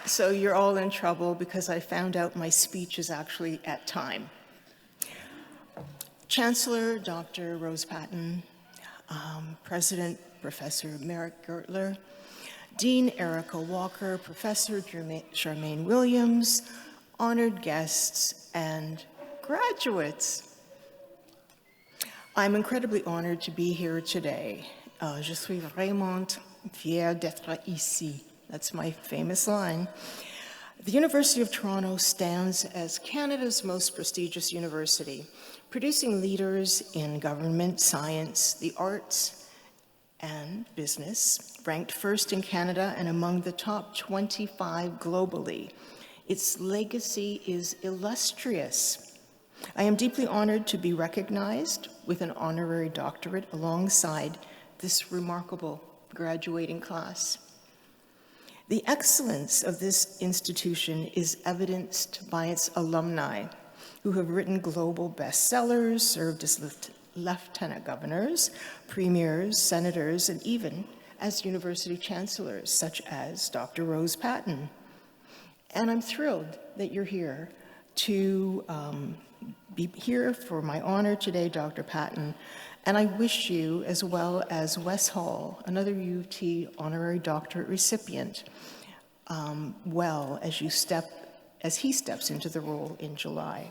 So you're all in trouble because I found out my speech is actually at time. Chancellor Dr. Rose Patton, President Professor Merrick Gertler, Dean Erica Walker, Professor Charmaine Williams, honored guests, and graduates. I'm incredibly honored to be here today. Je suis vraiment fière d'être ici. That's my famous line. The University of Toronto stands as Canada's most prestigious university, producing leaders in government, science, the arts, and business, ranked first in Canada and among the top 25 globally. Its legacy is illustrious. I am deeply honored to be recognized with an honorary doctorate alongside this remarkable graduating class. The excellence of this institution is evidenced by its alumni, who have written global bestsellers, served as lieutenant governors, premiers, senators, and even as university chancellors, such as Dr. Rose Patton. And I'm thrilled that you're here to be here for my honor today, Dr. Patton. And I wish you, as well as Wes Hall, another U of T honorary doctorate recipient, well as he steps into the role in July.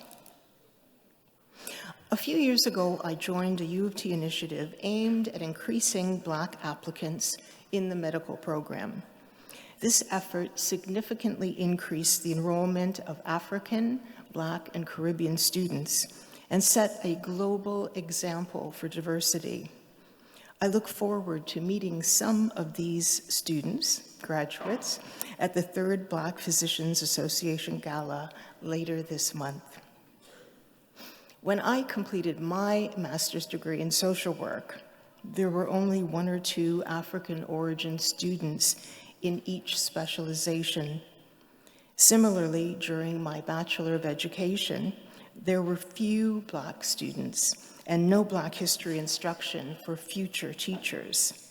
A few years ago, I joined a U of T initiative aimed at increasing Black applicants in the medical program. This effort significantly increased the enrollment of African, Black, and Caribbean students and set a global example for diversity. I look forward to meeting some of these students, graduates, at the 3rd Black Physicians Association Gala later this month. When I completed my master's degree in social work, there were only 1 or 2 African origin students in each specialization. Similarly, during my Bachelor of Education, there were few Black students and no Black history instruction for future teachers.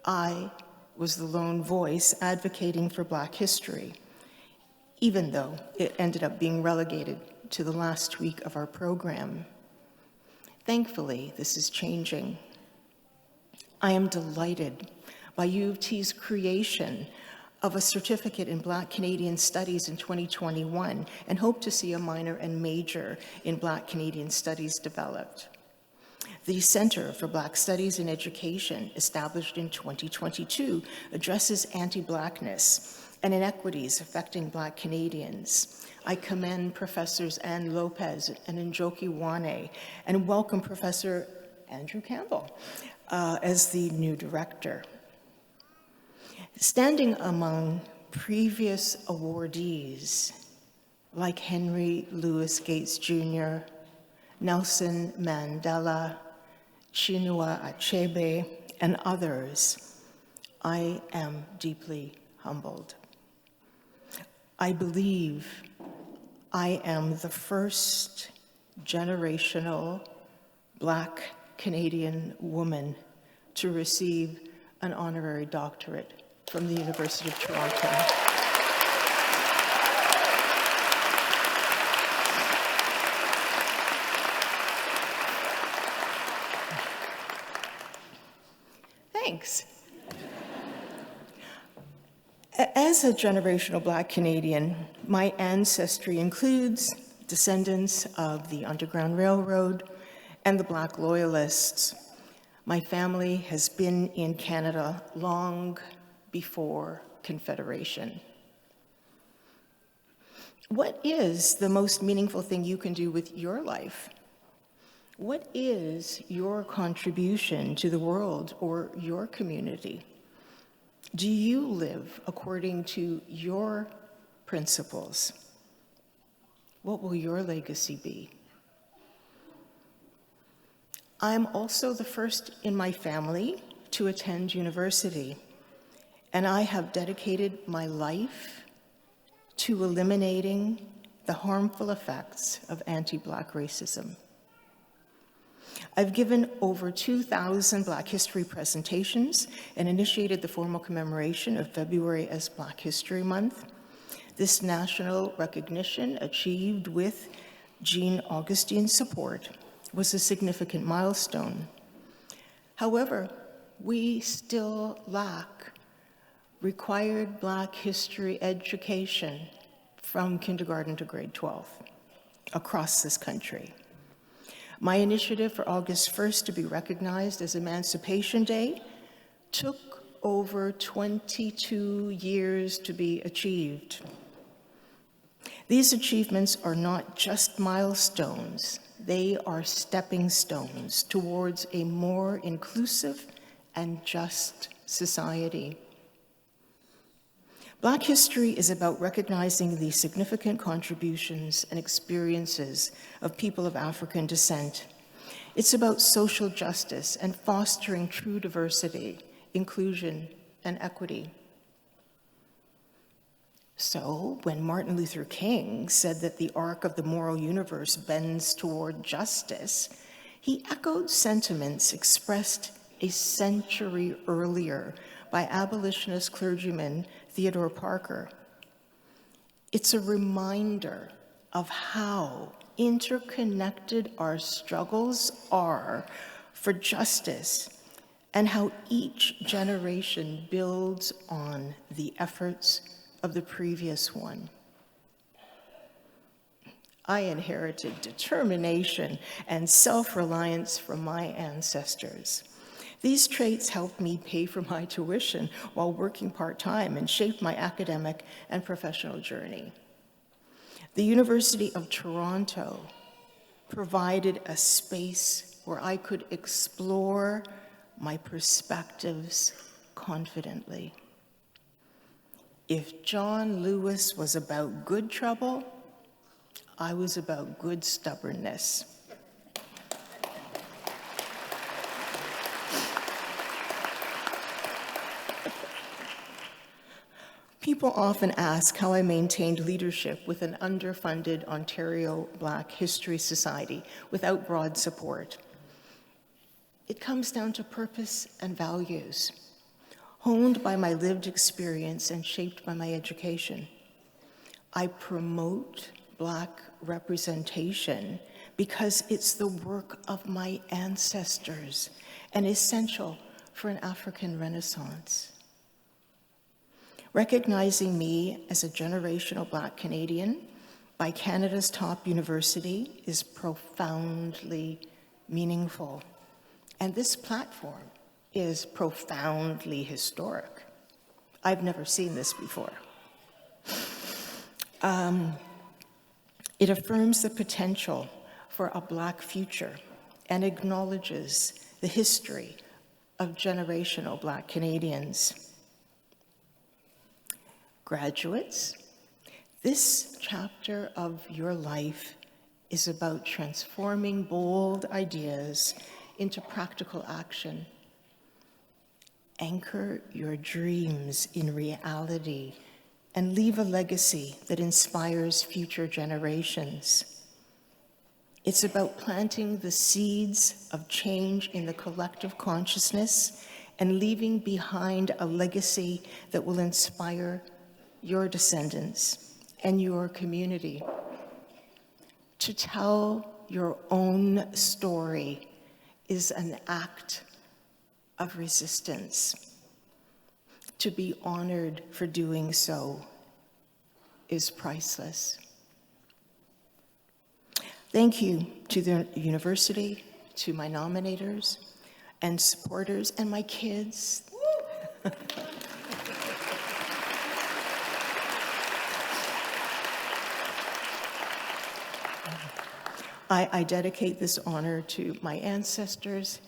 I was the lone voice advocating for Black history, even though it ended up being relegated to the last week of our program. Thankfully, this is changing. I am delighted by U of T's creation of a certificate in Black Canadian Studies in 2021 and hope to see a minor and major in Black Canadian Studies developed. The Centre for Black Studies in Education, established in 2022, addresses anti-Blackness and inequities affecting Black Canadians. I commend Professors Anne Lopez and Njoki Wane and welcome Professor Andrew Campbell as the new director. Standing among previous awardees like Henry Louis Gates Jr., Nelson Mandela, Chinua Achebe, and others, I am deeply humbled. I believe I am the first generational Black Canadian woman to receive an honorary doctorate from the University of Toronto. Thanks. As a generational Black Canadian, my ancestry includes descendants of the Underground Railroad and the Black Loyalists. My family has been in Canada long before Confederation. What is the most meaningful thing you can do with your life? What is your contribution to the world or your community? Do you live according to your principles? What will your legacy be? I'm also the first in my family to attend university, and I have dedicated my life to eliminating the harmful effects of anti-Black racism. I've given over 2,000 Black History presentations and initiated the formal commemoration of February as Black History Month. This national recognition, achieved with Jean Augustine's support, was a significant milestone. However, we still lack required Black history education from kindergarten to grade 12 across this country. My initiative for August 1st to be recognized as Emancipation Day took over 22 years to be achieved. These achievements are not just milestones, they are stepping stones towards a more inclusive and just society. Black history is about recognizing the significant contributions and experiences of people of African descent. It's about social justice and fostering true diversity, inclusion, and equity. So, when Martin Luther King said that the arc of the moral universe bends toward justice, he echoed sentiments expressed a century earlier by abolitionist clergyman Theodore Parker. It's a reminder of how interconnected our struggles are for justice and how each generation builds on the efforts of the previous one. I inherited determination and self-reliance from my ancestors. These traits helped me pay for my tuition while working part-time and shaped my academic and professional journey. The University of Toronto provided a space where I could explore my perspectives confidently. If John Lewis was about good trouble, I was about good stubbornness. People often ask how I maintained leadership with an underfunded Ontario Black History Society without broad support. It comes down to purpose and values, honed by my lived experience and shaped by my education. I promote Black representation because it's the work of my ancestors and essential for an African Renaissance. Recognizing me as a generational Black Canadian by Canada's top university is profoundly meaningful. And this platform is profoundly historic. I've never seen this before. It affirms the potential for a Black future and acknowledges the history of generational Black Canadians. Graduates, this chapter of your life is about transforming bold ideas into practical action. Anchor your dreams in reality and leave a legacy that inspires future generations. It's about planting the seeds of change in the collective consciousness and leaving behind a legacy that will inspire your descendants and your community. To tell your own story is an act of resistance. To be honored for doing so is priceless. Thank you to the university, to my nominators and supporters, and my kids. I dedicate this honor to my ancestors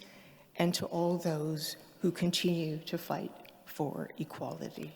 and to all those who continue to fight for equality.